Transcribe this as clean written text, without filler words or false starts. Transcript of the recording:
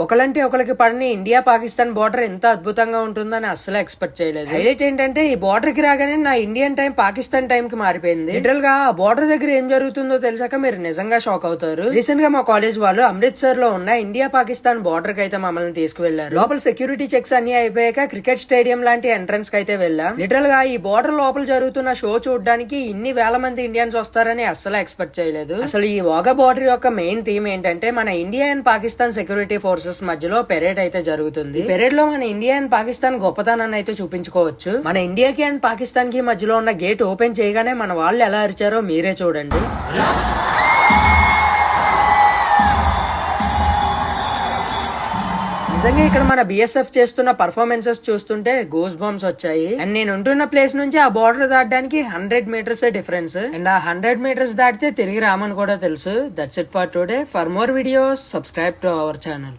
ఒకలంటే ఒకరికి పడని India Pakistan border ఎంత అద్భుతంగా ఉంటుందని అస్సలు ఎక్స్పెక్ట్ చేయలేదు. హైలైట్ ఏంటంటే ఈ బోర్డర్ కి రాగానే నా ఇండియన్ టైం పాకిస్తాన్ టైం కి మారిపోయింది. లిటరల్ గా ఆ బోర్డర్ దగ్గర ఏం జరుగుతుందో తెలిసాక మీరు నిజంగా షాక్ అవుతారు. రీసెంట్ గా మా కాలేజ్ వాళ్ళు అమృత్సర్ లో ఉన్న ఇండియా పాకిస్తాన్ బోర్డర్ కి అయితే మమ్మల్ని తీసుకువెళ్లారు. లోపల సెక్యూరిటీ చెక్స్ అన్ని అయిపోయాక క్రికెట్ స్టేడియం లాంటి ఎంట్రన్స్ కి అయితే వెళ్ళాం. లిటరల్ గా ఈ బోర్డర్ లోపల జరుగుతున్న షో చూడడానికి ఇన్ని వేల మంది ఇండియన్స్ వస్తారని అస్సలు ఎక్స్పెక్ట్ చేయలేదు. అసలు ఈ వాఘా బోర్డర్ యొక్క మెయిన్ థీమ్ ఏంటంటే మన India and Pakistan security forces మధ్యలో పెరేడ్ అయితే జరుగుతుంది. పెరేడ్ లో మన ఇండియా అండ్ పాకిస్తాన్ గొప్పతనాన్ని అయితే చూపించుకోవచ్చు. మన ఇండియాకి అండ్ పాకిస్తాన్ కి మధ్యలో ఉన్న గేట్ ఓపెన్ చేయగానే మన వాళ్ళు ఎలా అరిచారో మీరే చూడండి. నిజంగా ఇక్కడ మన బిఎస్ఎఫ్ చేస్తున్న పర్ఫార్మెన్సెస్ చూస్తుంటే గోస్ బాంబ్స్ వచ్చాయి. అండ్ నేను ఉంటున్న ప్లేస్ నుంచి ఆ బార్డర్ దాటడానికి 100 మీటర్స్ డిఫరెన్స్. అండ్ ఆ 100 మీటర్స్ దాటితే తిరిగి రామని కూడా తెలుసు. That's it for today. For more videos subscribe to our channel.